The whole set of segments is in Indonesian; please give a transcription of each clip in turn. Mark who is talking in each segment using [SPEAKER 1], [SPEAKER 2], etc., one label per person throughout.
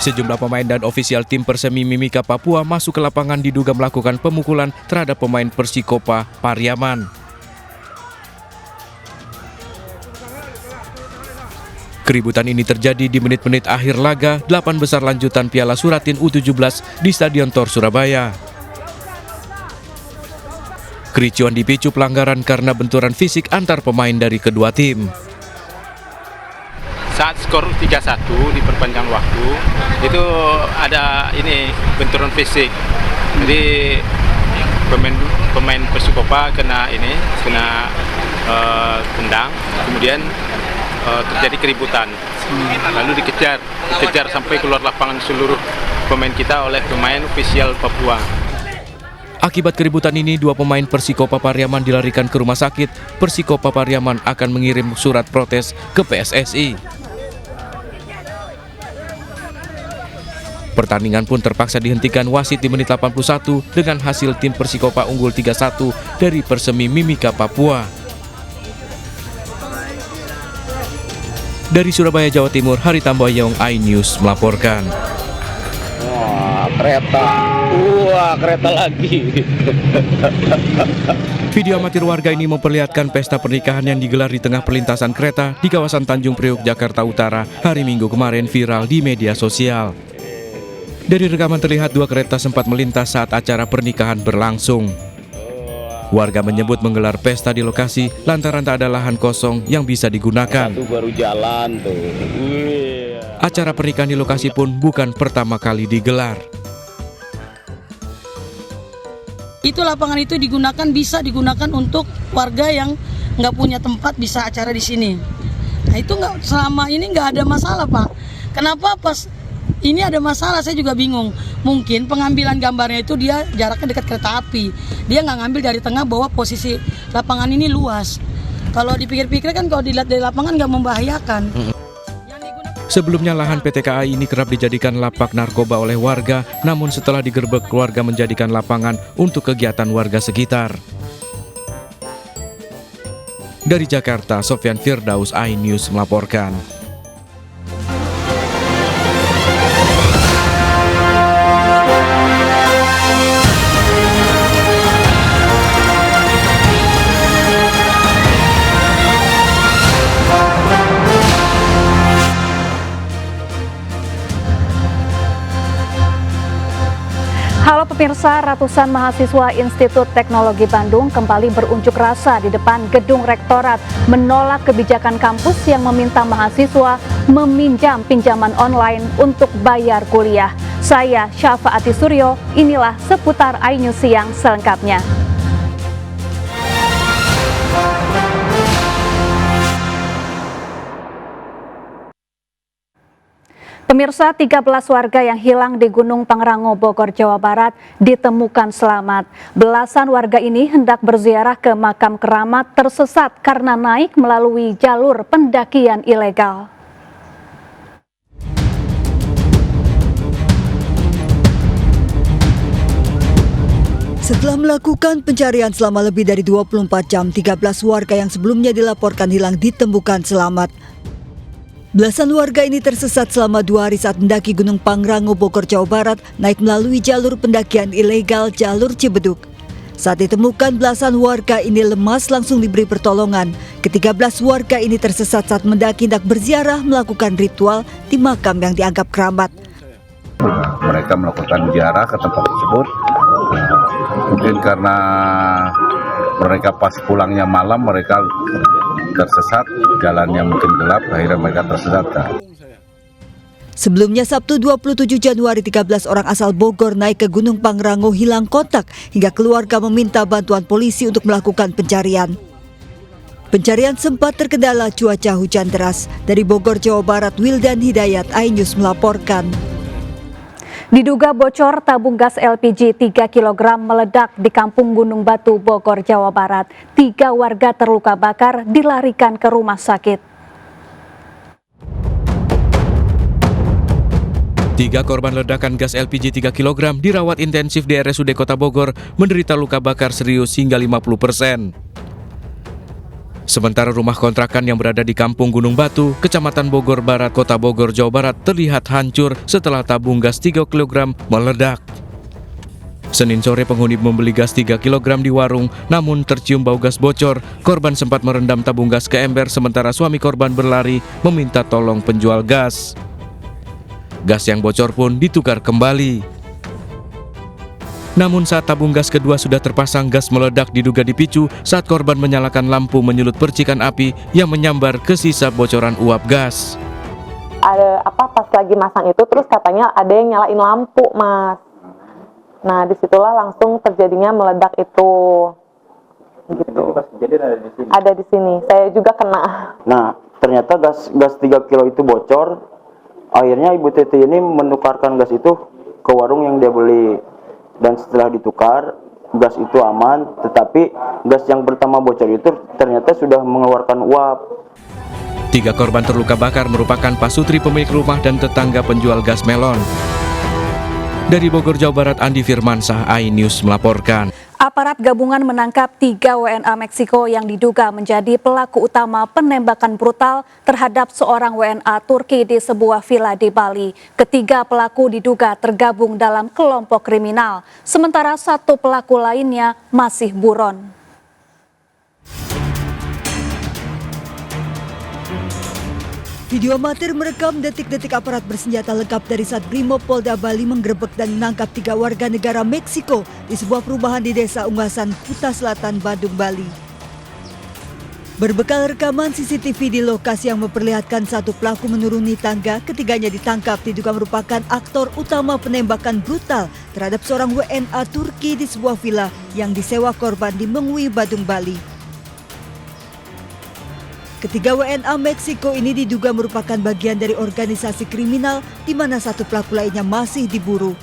[SPEAKER 1] Sejumlah pemain dan ofisial tim Persemi Mimika Papua masuk ke lapangan diduga melakukan pemukulan terhadap pemain Persikopa Pariaman. Keributan ini terjadi di menit-menit akhir laga 8 besar lanjutan Piala Suratin U17 di Stadion Tor Surabaya. Kericuan dipicu pelanggaran karena benturan fisik antar pemain dari kedua tim.
[SPEAKER 2] Saat skor 3-1 di perpanjangan waktu itu ada benturan fisik. Jadi pemain Persikopa kena tendang, kemudian terjadi keributan. Lalu dikejar sampai keluar lapangan seluruh pemain kita oleh pemain ofisial Papua.
[SPEAKER 1] Akibat keributan ini, 2 pemain Persikopa Pariaman dilarikan ke rumah sakit. Persikopa Pariaman akan mengirim surat protes ke PSSI. Pertandingan pun terpaksa dihentikan wasit di menit 81 dengan hasil tim Persikopa unggul 3-1 dari Persemi Mimika Papua. Dari Surabaya, Jawa Timur, Hari Tamboyong, iNews melaporkan.
[SPEAKER 3] Kereta lagi.
[SPEAKER 1] Video amatir warga ini memperlihatkan pesta pernikahan yang digelar di tengah perlintasan kereta di kawasan Tanjung Priok, Jakarta Utara, hari Minggu kemarin viral di media sosial. Dari rekaman terlihat 2 kereta sempat melintas saat acara pernikahan berlangsung. Warga menyebut menggelar pesta di lokasi lantaran tak ada lahan kosong yang bisa digunakan.
[SPEAKER 3] Baru jalan tuh.
[SPEAKER 1] Acara pernikahan di lokasi pun bukan pertama kali digelar.
[SPEAKER 4] Itu lapangan itu bisa digunakan untuk warga yang nggak punya tempat bisa acara di sini. Nah itu selama ini nggak ada masalah, Pak. Kenapa pas ini ada masalah, saya juga bingung. Mungkin pengambilan gambarnya itu dia jaraknya dekat kereta api. Dia nggak ngambil dari tengah bahwa posisi lapangan ini luas. Kalau dipikir-pikir kan kalau dilihat dari lapangan nggak membahayakan.
[SPEAKER 1] Sebelumnya lahan PT KAI ini kerap dijadikan lapak narkoba oleh warga, namun setelah digerebek keluarga menjadikan lapangan untuk kegiatan warga sekitar. Dari Jakarta, Sofyan Firdaus, iNews melaporkan.
[SPEAKER 5] Halo pemirsa, ratusan mahasiswa Institut Teknologi Bandung kembali berunjuk rasa di depan gedung rektorat menolak kebijakan kampus yang meminta mahasiswa meminjam pinjaman online untuk bayar kuliah. Saya Syafaati Suryo, inilah seputar iNews Siang selengkapnya. Pemirsa, 13 warga yang hilang di Gunung Pangrango, Bogor, Jawa Barat ditemukan selamat. Belasan warga ini hendak berziarah ke makam keramat tersesat karena naik melalui jalur pendakian ilegal.
[SPEAKER 6] Setelah melakukan pencarian selama lebih dari 24 jam, 13 warga yang sebelumnya dilaporkan hilang ditemukan selamat. Belasan warga ini tersesat selama 2 hari saat mendaki Gunung Pangrango, Bogor, Jawa Barat, naik melalui jalur pendakian ilegal jalur Cibeduk. Saat ditemukan, belasan warga ini lemas langsung diberi pertolongan. Ke-13 warga ini tersesat saat mendaki hendak berziarah melakukan ritual di makam yang dianggap keramat.
[SPEAKER 7] Mereka melakukan ziarah ke tempat tersebut. Mungkin karena mereka pas pulangnya malam, mereka tersesat, jalannya mungkin gelap, akhirnya mereka tersesat.
[SPEAKER 6] Sebelumnya Sabtu 27 Januari 13 orang asal Bogor naik ke Gunung Pangrango hilang kontak hingga keluarga meminta bantuan polisi untuk melakukan pencarian. Pencarian sempat terkendala cuaca hujan deras. Dari Bogor, Jawa Barat, Wildan Hidayat, iNews melaporkan.
[SPEAKER 5] Diduga bocor tabung gas LPG 3 kg meledak di Kampung Gunung Batu, Bogor, Jawa Barat. 3 warga terluka bakar dilarikan ke rumah sakit.
[SPEAKER 1] 3 korban ledakan gas LPG 3 kg dirawat intensif di RSUD Kota Bogor menderita luka bakar serius hingga 50%. Sementara rumah kontrakan yang berada di Kampung Gunung Batu, Kecamatan Bogor Barat, Kota Bogor, Jawa Barat terlihat hancur setelah tabung gas 3 kg meledak. Senin sore penghuni membeli gas 3 kg di warung, namun tercium bau gas bocor. Korban sempat merendam tabung gas ke ember sementara suami korban berlari meminta tolong penjual gas. Gas yang bocor pun ditukar kembali. Namun saat tabung gas kedua sudah terpasang, gas meledak diduga dipicu saat korban menyalakan lampu menyulut percikan api yang menyambar ke sisa bocoran uap gas.
[SPEAKER 8] Pas lagi masang itu terus katanya ada yang nyalain lampu, Mas. Nah, disitulah langsung terjadinya meledak itu. Gitu. Ada di sini. Saya juga kena.
[SPEAKER 9] Nah, ternyata gas 3 kilo itu bocor. Akhirnya Ibu Titi ini menukarkan gas itu ke warung yang dia beli. Dan setelah ditukar, gas itu aman, tetapi gas yang pertama bocor itu ternyata sudah mengeluarkan uap.
[SPEAKER 1] 3 korban terluka bakar merupakan pasutri pemilik rumah dan tetangga penjual gas melon. Dari Bogor, Jawa Barat, Andi Firmansyah, iNews melaporkan.
[SPEAKER 5] Aparat gabungan menangkap 3 WNA Meksiko yang diduga menjadi pelaku utama penembakan brutal terhadap seorang WNA Turki di sebuah villa di Bali. Ketiga pelaku diduga tergabung dalam kelompok kriminal, sementara 1 pelaku lainnya masih buron.
[SPEAKER 6] Video amatir merekam detik-detik aparat bersenjata lengkap dari Satrimob Polda Bali menggerebek dan menangkap 3 warga negara Meksiko di sebuah perumahan di Desa Unggasan, Kuta Selatan, Badung, Bali. Berbekal rekaman CCTV di lokasi yang memperlihatkan 1 pelaku menuruni tangga, ketiganya ditangkap diduga merupakan aktor utama penembakan brutal terhadap seorang WNA Turki di sebuah villa yang disewa korban di Mengwi, Badung, Bali. Ketiga WNA Meksiko ini diduga merupakan bagian dari organisasi kriminal di mana 1 pelaku lainnya masih diburu.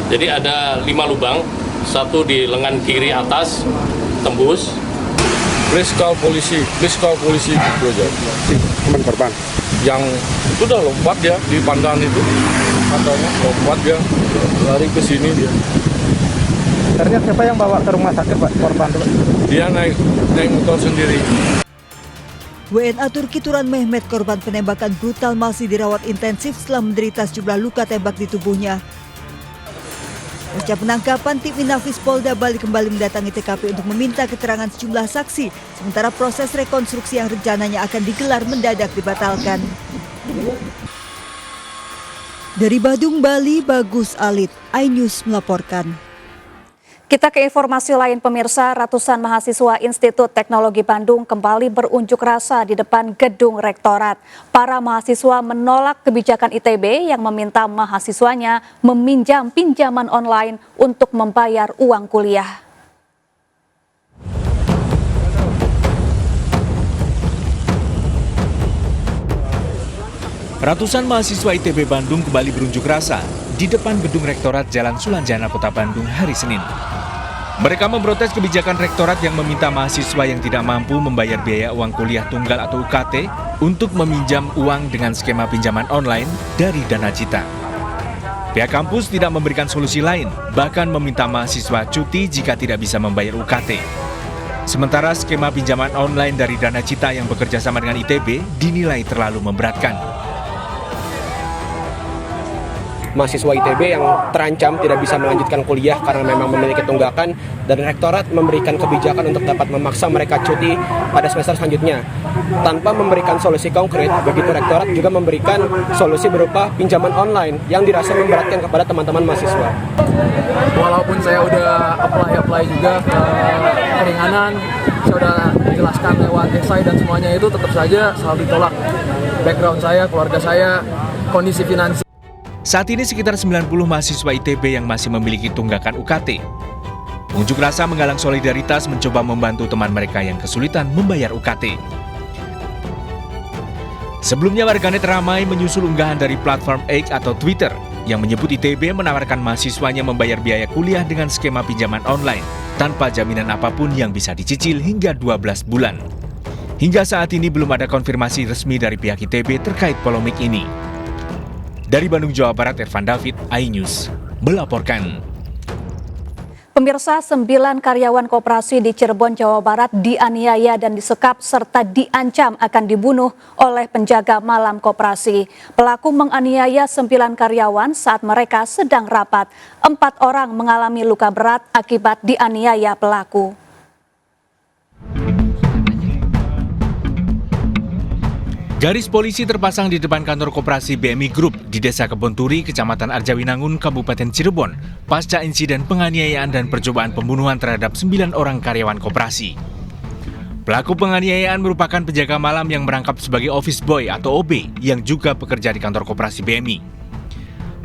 [SPEAKER 10] Jadi ada 5 lubang, 1 di lengan kiri atas, tembus. Please call polisi gitu aja. Teman korban. Yang itu udah lompat dia di pandangan itu, katanya lompat dia, lari ke sini dia.
[SPEAKER 11] Ternyata siapa yang bawa ke rumah sakit, Pak, korban?
[SPEAKER 10] Dia naik motor sendiri.
[SPEAKER 6] WNA Turki Turan Mehmet, korban penembakan brutal, masih dirawat intensif setelah menderita sejumlah luka tembak di tubuhnya. Pasca penangkapan, tim Inafis Polda Bali kembali mendatangi TKP untuk meminta keterangan sejumlah saksi, sementara proses rekonstruksi yang rencananya akan digelar mendadak dibatalkan. Dari Badung, Bali, Bagus Alit, iNews melaporkan.
[SPEAKER 5] Kita ke informasi lain, pemirsa. Ratusan mahasiswa Institut Teknologi Bandung kembali berunjuk rasa di depan gedung rektorat. Para mahasiswa menolak kebijakan ITB yang meminta mahasiswanya meminjam pinjaman online untuk membayar uang kuliah.
[SPEAKER 12] Ratusan mahasiswa ITB Bandung kembali berunjuk rasa di depan gedung rektorat Jalan Sulanjana, Kota Bandung hari Senin. Mereka memprotes kebijakan rektorat yang meminta mahasiswa yang tidak mampu membayar biaya uang kuliah tunggal atau UKT untuk meminjam uang dengan skema pinjaman online dari Dana Cita. Pihak kampus tidak memberikan solusi lain, bahkan meminta mahasiswa cuti jika tidak bisa membayar UKT. Sementara skema pinjaman online dari Dana Cita yang bekerja sama dengan ITB dinilai terlalu memberatkan.
[SPEAKER 13] Mahasiswa ITB yang terancam tidak bisa melanjutkan kuliah karena memang memiliki tunggakan, dan rektorat memberikan kebijakan untuk dapat memaksa mereka cuti pada semester selanjutnya. Tanpa memberikan solusi konkret, begitu rektorat juga memberikan solusi berupa pinjaman online yang dirasa memberatkan kepada teman-teman mahasiswa.
[SPEAKER 14] Walaupun saya udah apply juga ke keringanan, saya udah jelaskan lewat esai dan semuanya, itu tetap saja selalu ditolak. Background saya, keluarga saya, kondisi finansial.
[SPEAKER 12] Saat ini sekitar 90 mahasiswa ITB yang masih memiliki tunggakan UKT. Unjuk rasa menggalang solidaritas mencoba membantu teman mereka yang kesulitan membayar UKT. Sebelumnya warganet ramai menyusul unggahan dari platform X atau Twitter yang menyebut ITB menawarkan mahasiswanya membayar biaya kuliah dengan skema pinjaman online tanpa jaminan apapun yang bisa dicicil hingga 12 bulan. Hingga saat ini belum ada konfirmasi resmi dari pihak ITB terkait polemik ini. Dari Bandung, Jawa Barat, Irfan David, iNews melaporkan.
[SPEAKER 5] Pemirsa, 9 karyawan koperasi di Cirebon, Jawa Barat dianiaya dan disekap serta diancam akan dibunuh oleh penjaga malam koperasi. Pelaku menganiaya 9 karyawan saat mereka sedang rapat. 4 orang mengalami luka berat akibat dianiaya pelaku.
[SPEAKER 12] Garis polisi terpasang di depan kantor koperasi BMI Group di Desa Kebonturi, Kecamatan Arjawinangun, Kabupaten Cirebon, pasca insiden penganiayaan dan percobaan pembunuhan terhadap 9 orang karyawan koperasi. Pelaku penganiayaan merupakan penjaga malam yang merangkap sebagai office boy atau OB yang juga bekerja di kantor koperasi BMI.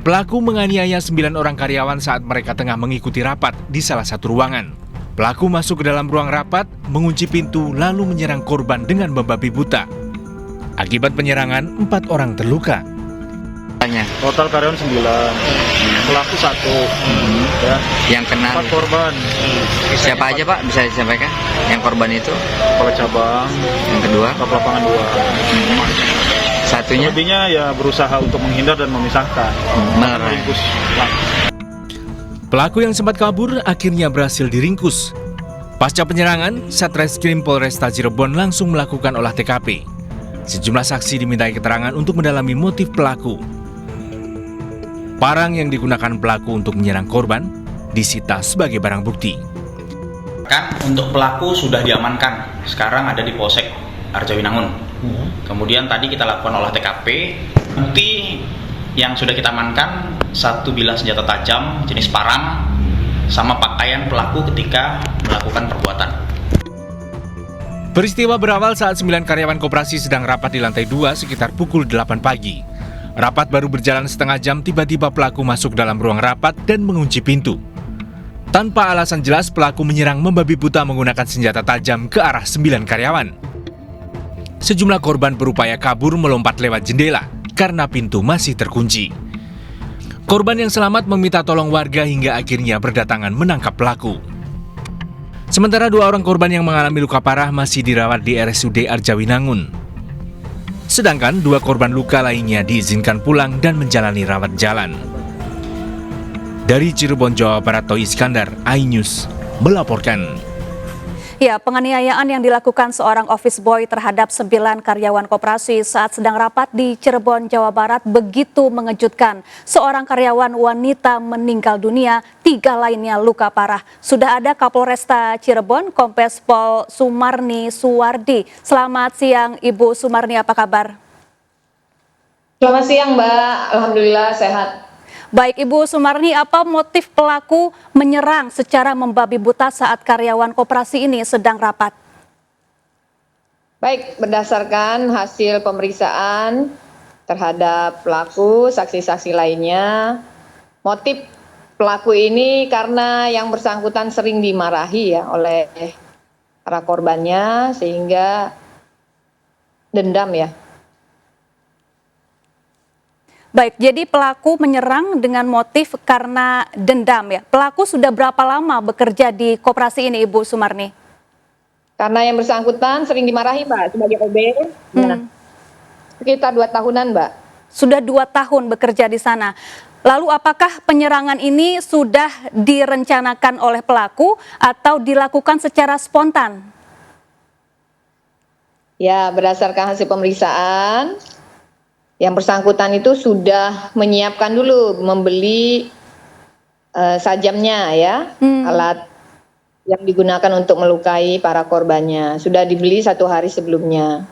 [SPEAKER 12] Pelaku menganiaya 9 orang karyawan saat mereka tengah mengikuti rapat di salah satu ruangan. Pelaku masuk ke dalam ruang rapat, mengunci pintu lalu menyerang korban dengan membabi buta. Akibat penyerangan, 4 orang terluka.
[SPEAKER 11] Total karyawan 9, pelaku 1, ya.
[SPEAKER 15] Yang kena
[SPEAKER 11] 4 korban.
[SPEAKER 15] Siapa aja Pak, bisa disampaikan? Yang korban itu?
[SPEAKER 11] Kepala cabang.
[SPEAKER 15] Yang kedua?
[SPEAKER 11] Kepala lapangan 2.
[SPEAKER 15] Satunya?
[SPEAKER 11] Lebihnya ya berusaha untuk menghindar dan memisahkan. Meringkus.
[SPEAKER 12] Pelaku yang sempat kabur akhirnya berhasil diringkus. Pasca penyerangan, Satreskrim Polresta Cirebon langsung melakukan olah TKP. Sejumlah saksi dimintai keterangan untuk mendalami motif pelaku. Parang yang digunakan pelaku untuk menyerang korban disita sebagai barang bukti.
[SPEAKER 16] Untuk pelaku sudah diamankan, sekarang ada di Polsek Arjawinangun. Kemudian tadi kita lakukan olah TKP. Bukti yang sudah kita amankan 1 bilah senjata tajam jenis parang sama pakaian pelaku ketika melakukan perbuatan.
[SPEAKER 12] Peristiwa berawal saat 9 karyawan koperasi sedang rapat di lantai 2 sekitar pukul 8 pagi. Rapat baru berjalan setengah jam, tiba-tiba pelaku masuk dalam ruang rapat dan mengunci pintu. Tanpa alasan jelas, pelaku menyerang membabi buta menggunakan senjata tajam ke arah 9 karyawan. Sejumlah korban berupaya kabur melompat lewat jendela karena pintu masih terkunci. Korban yang selamat meminta tolong warga hingga akhirnya berdatangan menangkap pelaku. Sementara 2 orang korban yang mengalami luka parah masih dirawat di RSUD Arjawinangun. Sedangkan 2 korban luka lainnya diizinkan pulang dan menjalani rawat jalan. Dari Cirebon, Jawa Barat, Toi Iskandar, iNews melaporkan.
[SPEAKER 5] Ya, penganiayaan yang dilakukan seorang office boy terhadap 9 karyawan koperasi saat sedang rapat di Cirebon, Jawa Barat begitu mengejutkan. Seorang karyawan wanita meninggal dunia, 3 lainnya luka parah. Sudah ada Kapolresta Cirebon, Kombes Pol Sumarni Suwardi. Selamat siang, Ibu Sumarni, apa kabar?
[SPEAKER 17] Selamat siang, Mbak. Alhamdulillah sehat.
[SPEAKER 5] Baik, Ibu Sumarni, apa motif pelaku menyerang secara membabi buta saat karyawan koperasi ini sedang rapat?
[SPEAKER 17] Baik, berdasarkan hasil pemeriksaan terhadap pelaku, saksi-saksi lainnya, motif pelaku ini karena yang bersangkutan sering dimarahi ya oleh para korbannya sehingga dendam ya.
[SPEAKER 5] Baik, jadi pelaku menyerang dengan motif karena dendam ya. Pelaku sudah berapa lama bekerja di koperasi ini, Ibu Sumarni?
[SPEAKER 17] Karena yang bersangkutan sering dimarahi, Mbak, sebagai OB. Sekitar 2 tahunan, Mbak.
[SPEAKER 5] Sudah 2 tahun bekerja di sana. Lalu apakah penyerangan ini sudah direncanakan oleh pelaku atau dilakukan secara spontan?
[SPEAKER 17] Ya, berdasarkan hasil pemeriksaan, yang bersangkutan itu sudah menyiapkan dulu, membeli sajamnya ya, alat yang digunakan untuk melukai para korbannya. Sudah dibeli 1 hari sebelumnya.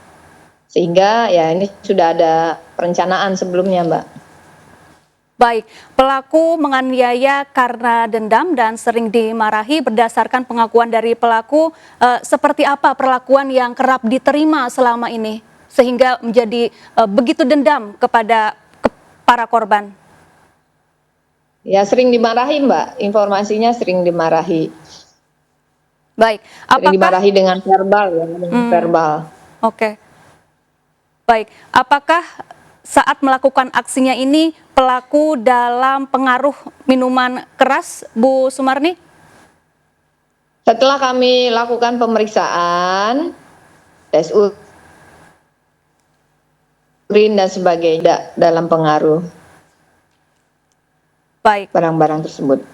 [SPEAKER 17] Sehingga ya ini sudah ada perencanaan sebelumnya, Mbak.
[SPEAKER 5] Baik, pelaku menganiaya karena dendam dan sering dimarahi. Berdasarkan pengakuan dari pelaku, seperti apa perlakuan yang kerap diterima selama ini sehingga menjadi begitu dendam kepada para korban?
[SPEAKER 17] Ya, sering dimarahi, Mbak. Informasinya sering dimarahi.
[SPEAKER 5] Baik, apakah
[SPEAKER 17] sering dimarahi dengan verbal ya, dengan verbal.
[SPEAKER 5] Oke. Baik, apakah saat melakukan aksinya ini pelaku dalam pengaruh minuman keras, Bu Sumarni?
[SPEAKER 17] Setelah kami lakukan pemeriksaan, tes urin dan sebagainya dalam pengaruh
[SPEAKER 5] baik
[SPEAKER 17] barang-barang tersebut.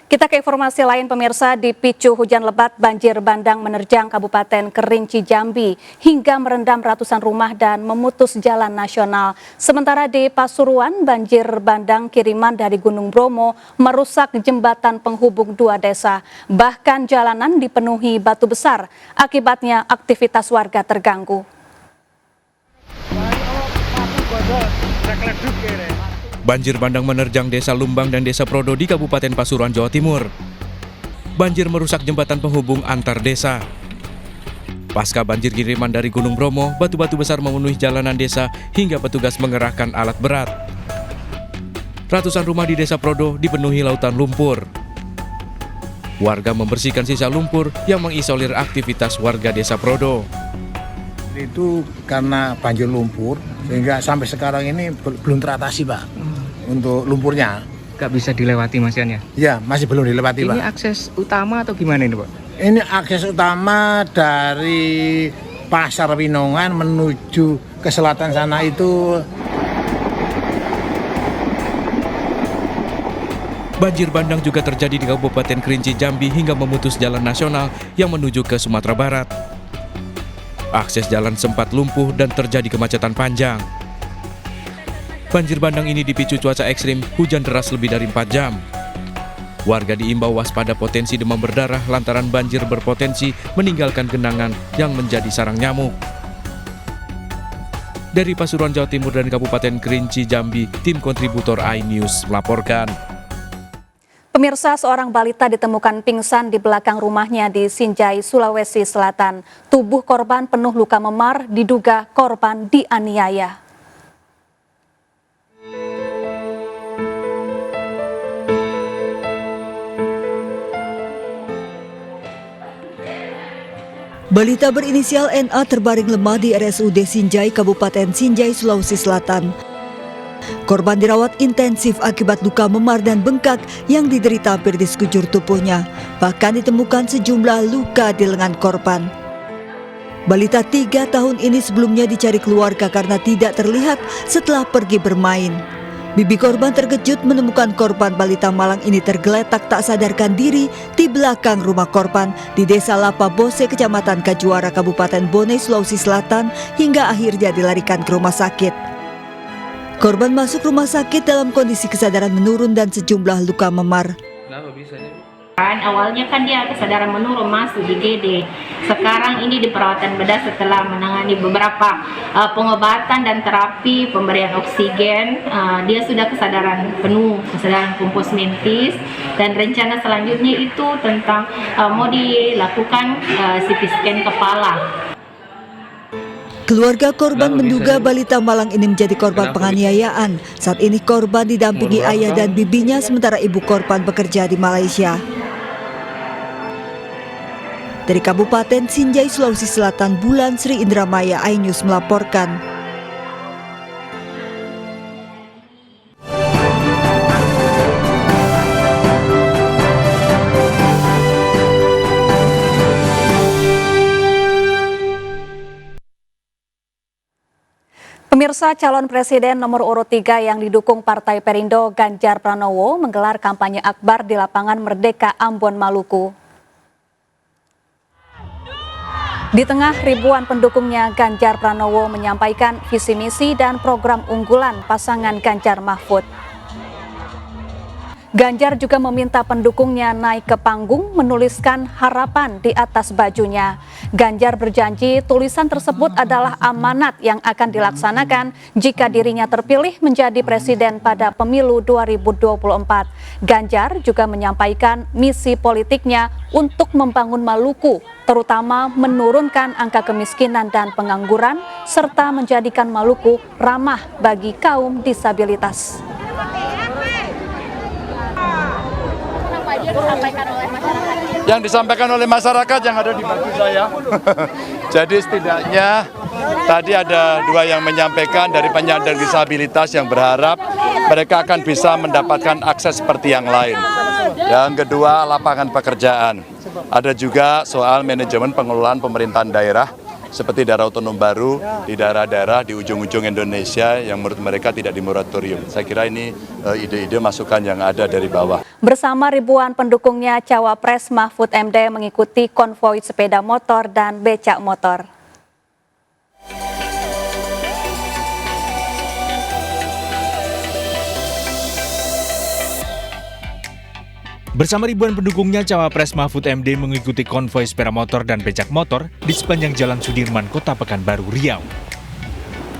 [SPEAKER 5] Kita ke informasi lain pemirsa, dipicu hujan lebat banjir bandang menerjang Kabupaten Kerinci Jambi hingga merendam ratusan rumah dan memutus jalan nasional. Sementara di Pasuruan, banjir bandang kiriman dari Gunung Bromo merusak jembatan penghubung dua desa. Bahkan jalanan dipenuhi batu besar, akibatnya aktivitas warga terganggu.
[SPEAKER 1] Banjir bandang menerjang Desa Lumbang dan Desa Prodo di Kabupaten Pasuruan, Jawa Timur. Banjir merusak jembatan penghubung antar desa. Pasca banjir kiriman dari Gunung Bromo, batu-batu besar memenuhi jalanan desa hingga petugas mengerahkan alat berat. Ratusan rumah di Desa Prodo dipenuhi lautan lumpur. Warga membersihkan sisa lumpur yang mengisolir aktivitas warga Desa Prodo.
[SPEAKER 18] Itu karena banjir lumpur, sehingga sampai sekarang ini belum teratasi, Pak, untuk lumpurnya.
[SPEAKER 19] Gak bisa dilewati Mas Yan ya?
[SPEAKER 18] Ya, masih belum dilewati, Pak.
[SPEAKER 19] Ini akses utama atau gimana ini, Pak?
[SPEAKER 18] Ini akses utama dari Pasar Winongan menuju ke selatan sana itu.
[SPEAKER 1] Banjir bandang juga terjadi di Kabupaten Kerinci Jambi hingga memutus jalan nasional yang menuju ke Sumatera Barat. Akses jalan sempat lumpuh dan terjadi kemacetan panjang. Banjir bandang ini dipicu cuaca ekstrim, hujan deras lebih dari 4 jam. Warga diimbau waspada potensi demam berdarah lantaran banjir berpotensi meninggalkan genangan yang menjadi sarang nyamuk. Dari Pasuruan, Jawa Timur dan Kabupaten Kerinci Jambi, tim kontributor iNews melaporkan.
[SPEAKER 5] Pemirsa, seorang balita ditemukan pingsan di belakang rumahnya di Sinjai, Sulawesi Selatan. Tubuh korban penuh luka memar, diduga korban dianiaya.
[SPEAKER 6] Balita berinisial NA terbaring lemah di RSUD Sinjai, Kabupaten Sinjai, Sulawesi Selatan. Korban dirawat intensif akibat luka memar dan bengkak yang diderita hampir di sekujur tubuhnya. Bahkan ditemukan sejumlah luka di lengan korban. Balita 3 tahun ini sebelumnya dicari keluarga karena tidak terlihat setelah pergi bermain. Bibi korban terkejut menemukan korban balita malang ini tergeletak tak sadarkan diri di belakang rumah korban di Desa Lapa Bose, Kecamatan Kajuara, Kabupaten Bone, Sulawesi Selatan hingga akhirnya dilarikan ke rumah sakit. Korban masuk rumah sakit dalam kondisi kesadaran menurun dan sejumlah luka memar.
[SPEAKER 19] Kenapa bisanya?
[SPEAKER 20] Awalnya kan dia kesadaran menurun, masuk di GD. Sekarang ini di perawatan bedah setelah menangani beberapa pengobatan dan terapi pemberian oksigen. Dia sudah kesadaran penuh, kesadaran kompos mentis, dan rencana selanjutnya itu tentang mau dilakukan CT scan kepala.
[SPEAKER 6] Keluarga korban menduga balita malang ini menjadi korban penganiayaan. Saat ini korban didampingi ayah dan bibinya, sementara ibu korban bekerja di Malaysia. Dari Kabupaten Sinjai, Sulawesi Selatan, Bulan Sri Indramaya, iNews melaporkan.
[SPEAKER 5] Pemirsa, calon presiden nomor urut 3 yang didukung Partai Perindo, Ganjar Pranowo, menggelar kampanye akbar di lapangan Merdeka Ambon, Maluku. Di tengah ribuan pendukungnya, Ganjar Pranowo menyampaikan visi misi dan program unggulan pasangan Ganjar Mahfud. Ganjar juga meminta pendukungnya naik ke panggung menuliskan harapan di atas bajunya. Ganjar berjanji tulisan tersebut adalah amanat yang akan dilaksanakan jika dirinya terpilih menjadi presiden pada pemilu 2024. Ganjar juga menyampaikan misi politiknya untuk membangun Maluku, terutama menurunkan angka kemiskinan dan pengangguran, serta menjadikan Maluku ramah bagi kaum disabilitas.
[SPEAKER 21] Yang disampaikan oleh masyarakat yang ada di baju saya. Jadi setidaknya tadi ada 2 yang menyampaikan dari penyandang disabilitas yang berharap mereka akan bisa mendapatkan akses seperti yang lain. Yang kedua, lapangan pekerjaan. Ada juga soal manajemen pengelolaan pemerintahan daerah seperti daerah otonom baru di daerah-daerah di ujung-ujung Indonesia yang menurut mereka tidak di moratorium. Saya kira ini ide-ide masukan yang ada dari bawah.
[SPEAKER 5] bersama ribuan pendukungnya Cawapres Mahfud MD mengikuti konvoi sepeda motor dan becak motor.
[SPEAKER 12] Bersama ribuan pendukungnya, Cawapres Mahfud MD mengikuti konvoi sepeda motor dan becak motor di sepanjang Jalan Sudirman, Kota Pekanbaru, Riau.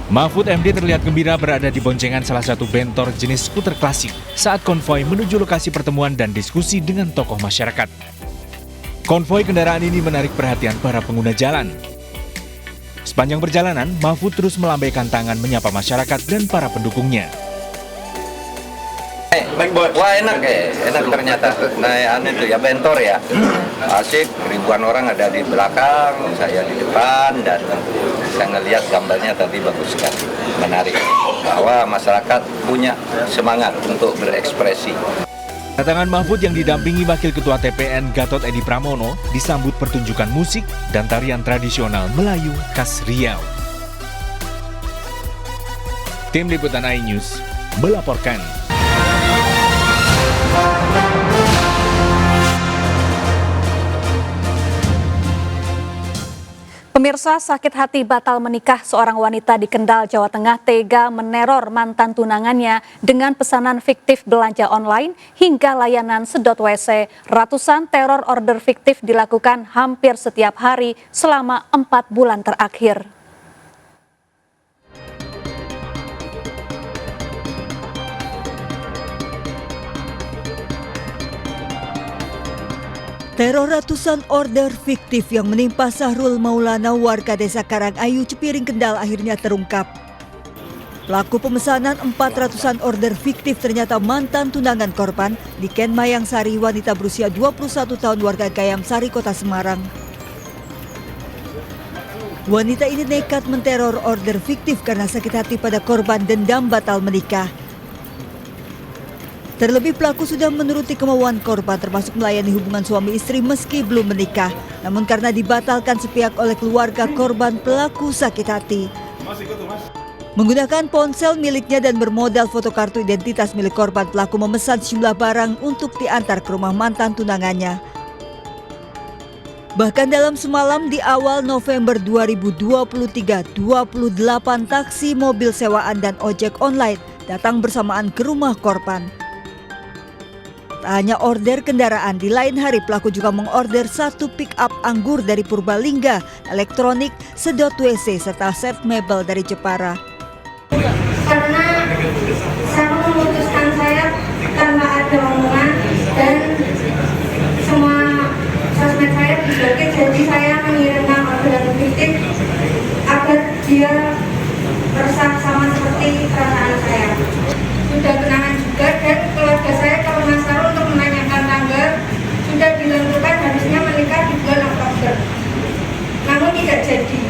[SPEAKER 12] Mahfud MD terlihat gembira berada di boncengan salah satu bentor jenis skuter klasik saat konvoi menuju lokasi pertemuan dan diskusi dengan tokoh masyarakat. Konvoi kendaraan ini menarik perhatian para pengguna jalan. Sepanjang perjalanan, Mahfud terus melambaikan tangan menyapa masyarakat dan para pendukungnya.
[SPEAKER 2] Wah enak ternyata naik itu ya bentor ya, asik, ribuan orang ada di belakang, saya di depan dan saya ngelihat gambarnya tadi bagus sekali, menarik bahwa masyarakat punya semangat untuk berekspresi.
[SPEAKER 12] Kedatangan Mahfud yang didampingi Wakil Ketua TPN Gatot Edi Pramono disambut pertunjukan musik dan tarian tradisional Melayu khas Riau. Tim Liputan iNews melaporkan.
[SPEAKER 5] Pemirsa, sakit hati batal menikah, seorang wanita di Kendal, Jawa Tengah tega meneror mantan tunangannya dengan pesanan fiktif belanja online hingga layanan sedot WC. Ratusan teror order fiktif dilakukan hampir setiap hari selama 4 bulan terakhir.
[SPEAKER 6] Teror ratusan order fiktif yang menimpa Sahrul Maulana, warga desa Karangayu, Cepiring, Kendal akhirnya terungkap. Pelaku pemesanan 400-an order fiktif ternyata mantan tunangan korban di Ken Mayang Sari, wanita berusia 21 tahun warga Gayam Sari, Kota Semarang. Wanita ini nekat menteror order fiktif karena sakit hati pada korban dendam batal menikah. Terlebih pelaku sudah menuruti kemauan korban termasuk melayani hubungan suami istri meski belum menikah. Namun karena dibatalkan sepihak oleh keluarga korban, pelaku sakit hati. Menggunakan ponsel miliknya dan bermodal foto kartu identitas milik korban, pelaku memesan sejumlah barang untuk diantar ke rumah mantan tunangannya. Bahkan dalam semalam di awal November 2023, 28 taksi, mobil sewaan dan ojek online datang bersamaan ke rumah korban. Tak hanya order kendaraan, di lain hari pelaku juga mengorder 1 pick-up anggur dari Purbalingga, elektronik, sedot WC, serta set mebel dari Jepara.
[SPEAKER 22] Karena saya memutuskan saya tanpa ada omongan dan semua sosmed saya diblokir, jadi saya mengirimkan orderan fiktif agar dia resah sama seperti perasaan saya. Sudah kenangan juga dan keluarga saya kalau Mas Sarul untuk menanyakan tanggal sudah ditentukan harusnya menikah di bulan Oktober, namun tidak jadi.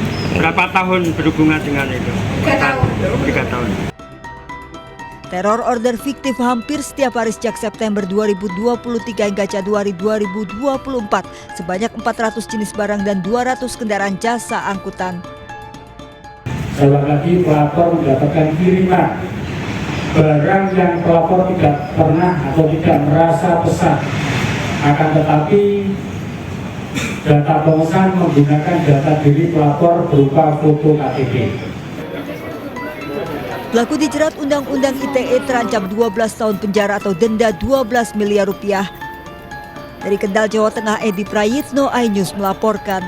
[SPEAKER 23] Berapa tahun berhubungan dengan itu?
[SPEAKER 22] 3 tahun.
[SPEAKER 23] 3 tahun.
[SPEAKER 6] Teror order fiktif hampir setiap hari sejak September 2023 hingga Januari 2024, sebanyak 400 jenis barang dan 200 kendaraan jasa angkutan.
[SPEAKER 24] Sekali lagi, pelapor mendapatkan kiriman barang yang pelapor tidak pernah atau tidak merasa pesan, akan tetapi data pemesan menggunakan data diri pelapor berupa foto KTP.
[SPEAKER 6] Pelaku dijerat Undang-Undang ITE terancam 12 tahun penjara atau denda 12 miliar rupiah. Dari Kendal, Jawa Tengah, Edi Prayitno, iNews melaporkan.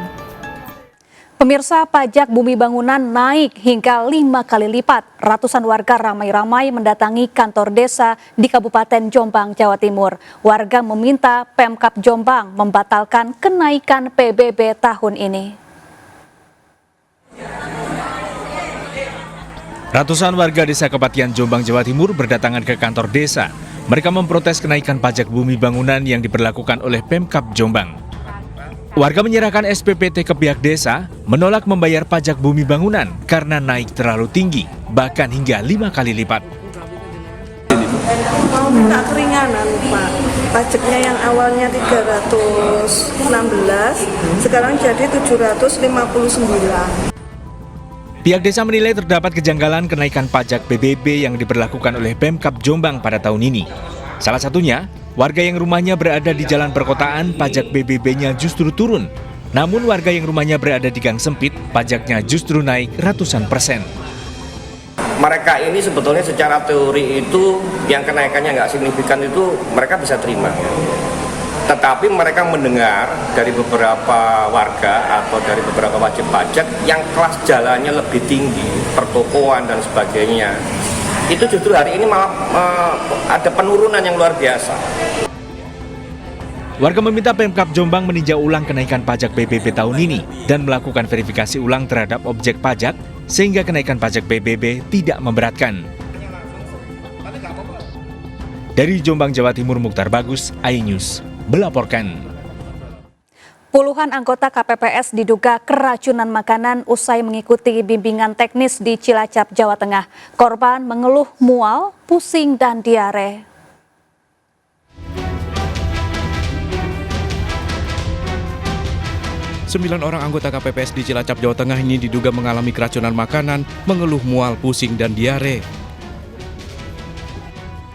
[SPEAKER 5] Pemirsa, pajak bumi bangunan naik hingga 5 kali lipat. Ratusan warga ramai-ramai mendatangi kantor desa di Kabupaten Jombang, Jawa Timur. Warga meminta Pemkab Jombang membatalkan kenaikan PBB tahun ini.
[SPEAKER 12] Ratusan warga desa Kepatihan Jombang, Jawa Timur berdatangan ke kantor desa. Mereka memprotes kenaikan pajak bumi bangunan yang diberlakukan oleh Pemkab Jombang. Warga menyerahkan SPPT ke pihak desa, menolak membayar pajak bumi bangunan karena naik terlalu tinggi, bahkan hingga 5 kali lipat.
[SPEAKER 25] Mau minta keringanan, Pak. Pajaknya yang awalnya 316, sekarang jadi 759.
[SPEAKER 12] Pihak desa menilai terdapat kejanggalan kenaikan pajak PBB yang diberlakukan oleh Pemkab Jombang pada tahun ini. Salah satunya, Warga yang rumahnya berada di jalan perkotaan, pajak BBB-nya justru turun. Namun warga yang rumahnya berada di gang sempit, pajaknya justru naik ratusan persen.
[SPEAKER 3] Mereka ini sebetulnya secara teori itu yang kenaikannya nggak signifikan itu mereka bisa terima. Tetapi mereka mendengar dari beberapa warga atau dari beberapa wajib pajak yang kelas jalannya lebih tinggi, pertokoan dan sebagainya. Itu justru hari ini malah ada penurunan yang luar biasa.
[SPEAKER 12] Warga meminta Pemkab Jombang meninjau ulang kenaikan pajak PBB tahun ini dan melakukan verifikasi ulang terhadap objek pajak sehingga kenaikan pajak PBB tidak memberatkan. Dari Jombang, Jawa Timur, Mukhtar Bagus, iNews melaporkan.
[SPEAKER 5] Puluhan anggota KPPS diduga keracunan makanan usai mengikuti bimbingan teknis di Cilacap, Jawa Tengah. Korban mengeluh mual, pusing, dan diare.
[SPEAKER 1] Sembilan orang anggota KPPS di Cilacap, Jawa Tengah ini diduga mengalami keracunan makanan, mengeluh mual, pusing, dan diare.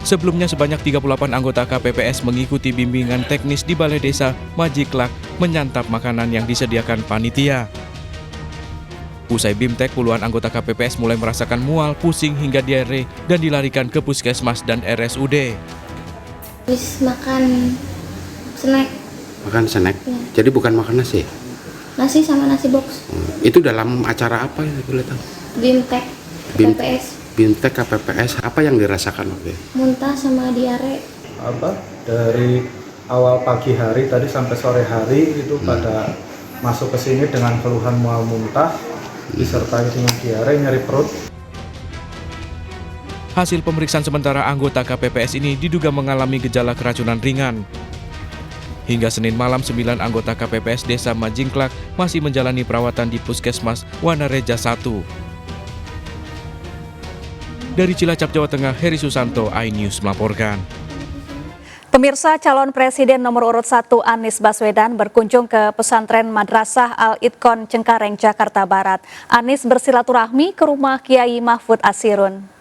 [SPEAKER 1] Sebelumnya sebanyak 38 anggota KPPS mengikuti bimbingan teknis di Balai Desa Majiklak menyantap makanan yang disediakan panitia. Usai BIMTEK, puluhan anggota KPPS mulai merasakan mual, pusing, hingga diare dan dilarikan ke puskesmas dan RSUD.
[SPEAKER 4] Habis makan snack.
[SPEAKER 7] Makan snack?
[SPEAKER 4] Ya.
[SPEAKER 7] Jadi bukan makan nasi?
[SPEAKER 4] Nasi sama nasi box.
[SPEAKER 7] Itu dalam acara apa ya boleh tahu?
[SPEAKER 4] BIMTEK KPPS.
[SPEAKER 7] BIMTEK KPPS, apa yang dirasakan waktu itu?
[SPEAKER 4] Muntah sama diare.
[SPEAKER 11] Dari awal pagi hari tadi sampai sore hari itu pada masuk ke sini dengan keluhan mual muntah, disertai dengan diare, nyeri perut.
[SPEAKER 1] Hasil pemeriksaan sementara anggota KPPS ini diduga mengalami gejala keracunan ringan. Hingga Senin malam, 9 anggota KPPS Desa Majingklak masih menjalani perawatan di Puskesmas Wanareja 1. Dari Cilacap, Jawa Tengah, Heri Susanto, iNews melaporkan.
[SPEAKER 5] Pemirsa, calon presiden nomor urut 1 Anies Baswedan berkunjung ke pesantren Madrasah Al-Itqon Cengkareng, Jakarta Barat. Anies bersilaturahmi ke rumah Kiai Mahfud Asirun.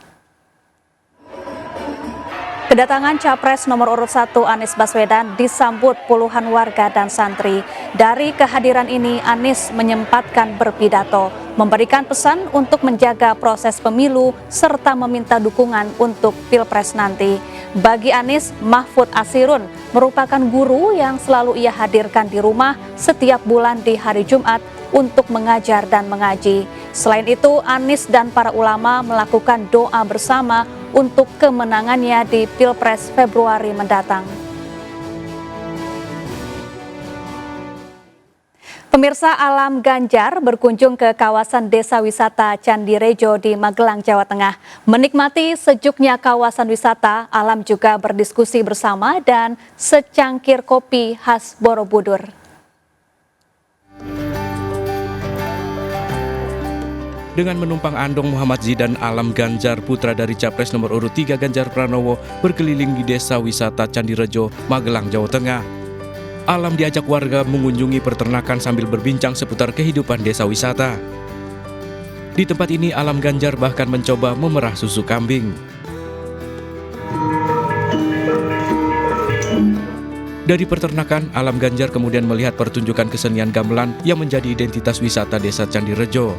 [SPEAKER 5] Kedatangan Capres nomor urut 1 Anies Baswedan disambut puluhan warga dan santri. Dari kehadiran ini, Anies menyempatkan berpidato, memberikan pesan untuk menjaga proses pemilu serta meminta dukungan untuk Pilpres nanti. Bagi Anies, Mahfud Asirun merupakan guru yang selalu ia hadirkan di rumah setiap bulan di hari Jumat untuk mengajar dan mengaji. Selain itu, Anies dan para ulama melakukan doa bersama untuk kemenangannya di Pilpres Februari mendatang. Pemirsa, Alam Ganjar berkunjung ke kawasan desa wisata Candi Rejo di Magelang, Jawa Tengah. Menikmati sejuknya kawasan wisata, Alam juga berdiskusi bersama dan secangkir kopi khas Borobudur.
[SPEAKER 1] Dengan menumpang andong, Muhammad Zidan Alam Ganjar, putra dari Capres nomor urut 3 Ganjar Pranowo, berkeliling di desa wisata Candi Rejo, Magelang, Jawa Tengah. Alam diajak warga mengunjungi peternakan sambil berbincang seputar kehidupan desa wisata. Di tempat ini, Alam Ganjar bahkan mencoba memerah susu kambing. Dari peternakan, Alam Ganjar kemudian melihat pertunjukan kesenian gamelan yang menjadi identitas wisata desa Candi Rejo.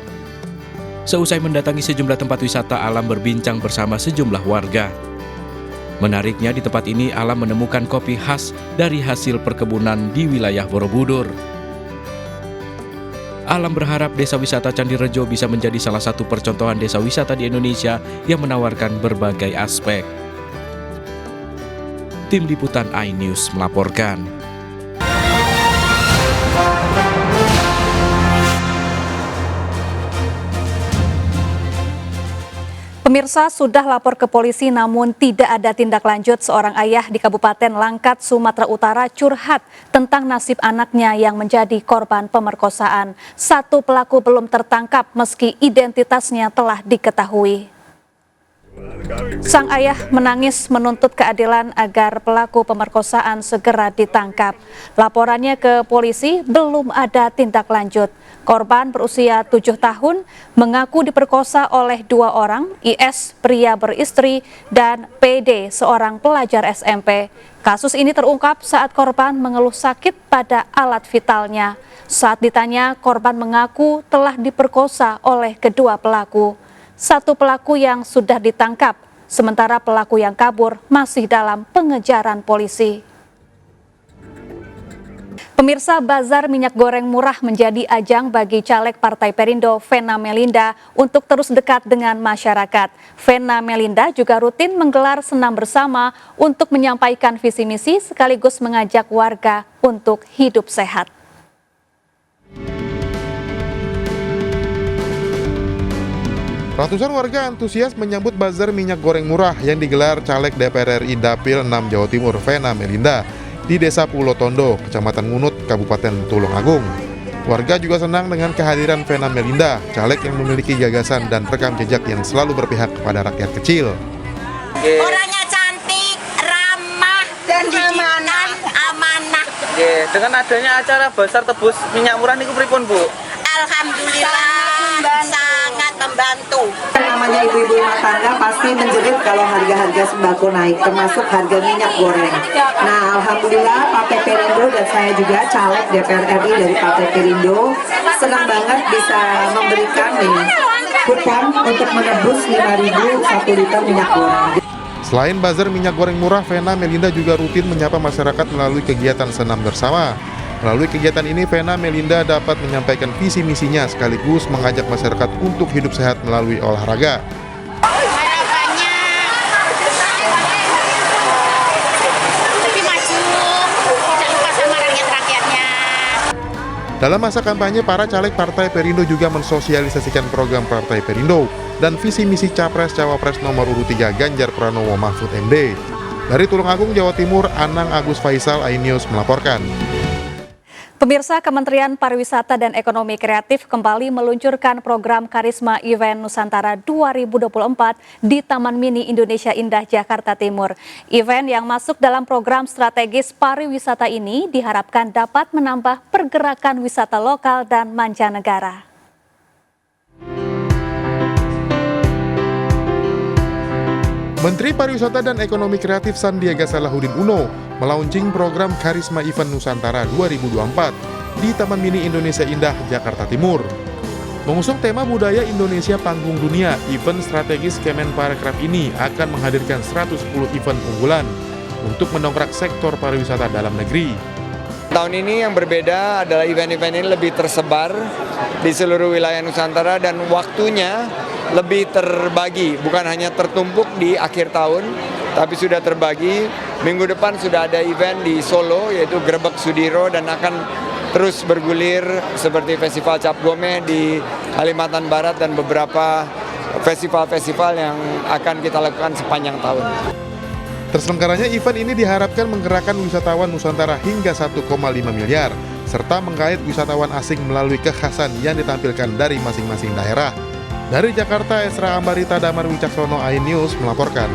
[SPEAKER 1] Seusai mendatangi sejumlah tempat wisata, Alam berbincang bersama sejumlah warga. Menariknya, di tempat ini Alam menemukan kopi khas dari hasil perkebunan di wilayah Borobudur. Alam berharap desa wisata Candi Rejo bisa menjadi salah satu percontohan desa wisata di Indonesia yang menawarkan berbagai aspek. Tim Liputan iNews melaporkan.
[SPEAKER 5] Pemirsa, sudah lapor ke polisi namun tidak ada tindak lanjut. Seorang ayah di Kabupaten Langkat, Sumatera Utara curhat tentang nasib anaknya yang menjadi korban pemerkosaan. Satu pelaku belum tertangkap meski identitasnya telah diketahui. Sang ayah menangis menuntut keadilan agar pelaku pemerkosaan segera ditangkap. Laporannya ke polisi belum ada tindak lanjut. Korban berusia 7 tahun mengaku diperkosa oleh 2 orang, IS pria beristri dan PD seorang pelajar SMP. Kasus ini terungkap saat korban mengeluh sakit pada alat vitalnya. Saat ditanya, korban mengaku telah diperkosa oleh kedua pelaku. Satu pelaku yang sudah ditangkap, sementara pelaku yang kabur masih dalam pengejaran polisi. Pemirsa, bazar minyak goreng murah menjadi ajang bagi caleg Partai Perindo Vena Melinda untuk terus dekat dengan masyarakat. Vena Melinda juga rutin menggelar senam bersama untuk menyampaikan visi misi sekaligus mengajak warga untuk hidup sehat.
[SPEAKER 8] Ratusan warga antusias menyambut bazar minyak goreng murah yang digelar caleg DPR RI Dapil 6 Jawa Timur Vena Melinda di Desa Pulau Tondo, Kecamatan Ngunut, Kabupaten Tulungagung. Warga juga senang dengan kehadiran Vena Melinda, caleg yang memiliki gagasan dan rekam jejak yang selalu berpihak kepada rakyat kecil.
[SPEAKER 9] Orangnya cantik, ramah, dan amanah.
[SPEAKER 10] Dengan adanya acara Bazar Tebus Minyak Murah niku pripun, Bu?
[SPEAKER 9] Alhamdulillah, sangat membantu.
[SPEAKER 13] Namanya ibu-ibu rumah tangga pasti menjerit kalau harga-harga sembako naik, termasuk harga minyak goreng. Nah, alhamdulillah Partai Perindo dan saya juga caleg DPR RI dari Partai Perindo senang banget bisa memberikan kupon untuk menebus 5.000 1 liter minyak goreng.
[SPEAKER 8] Selain bazar minyak goreng murah, Vena Melinda juga rutin menyapa masyarakat melalui kegiatan senam bersama. Melalui kegiatan ini, Vena Melinda dapat menyampaikan visi misinya sekaligus mengajak masyarakat untuk hidup sehat melalui olahraga.
[SPEAKER 9] Harapannya lebih maju, tidak lupa sama rakyat-rakyatnya.
[SPEAKER 8] Dalam masa kampanye, para caleg Partai Perindo juga mensosialisasikan program Partai Perindo dan visi misi Capres-Cawapres nomor urut 3 Ganjar Pranowo Mahfud MD. Dari Tulungagung, Jawa Timur, Anang Agus Faisal, iNews melaporkan.
[SPEAKER 5] Pemirsa, Kementerian Pariwisata dan Ekonomi Kreatif kembali meluncurkan program Karisma Event Nusantara 2024 di Taman Mini Indonesia Indah, Jakarta Timur. Event yang masuk dalam program strategis pariwisata ini diharapkan dapat menambah pergerakan wisata lokal dan mancanegara.
[SPEAKER 8] Menteri Pariwisata dan Ekonomi Kreatif Sandiaga Salahuddin Uno melaunching program Karisma Event Nusantara 2024 di Taman Mini Indonesia Indah, Jakarta Timur. Mengusung tema budaya Indonesia Panggung Dunia, event strategis Kemenparekraf ini akan menghadirkan 110 event unggulan untuk mendongkrak sektor pariwisata dalam negeri.
[SPEAKER 14] Tahun ini yang berbeda adalah event-event ini lebih tersebar di seluruh wilayah Nusantara dan waktunya lebih terbagi, bukan hanya tertumpuk di akhir tahun, tapi sudah terbagi. Minggu depan sudah ada event di Solo, yaitu Grebek Sudiro, dan akan terus bergulir seperti Festival Cap Gomeh di Kalimantan Barat dan beberapa festival-festival yang akan kita lakukan sepanjang tahun.
[SPEAKER 8] Terselenggaranya event ini diharapkan menggerakkan wisatawan Nusantara hingga 1,5 miliar, serta menggait wisatawan asing melalui kekhasan yang ditampilkan dari masing-masing daerah. Dari Jakarta, Esra Ambarita Damar Wicaksono, iNews melaporkan.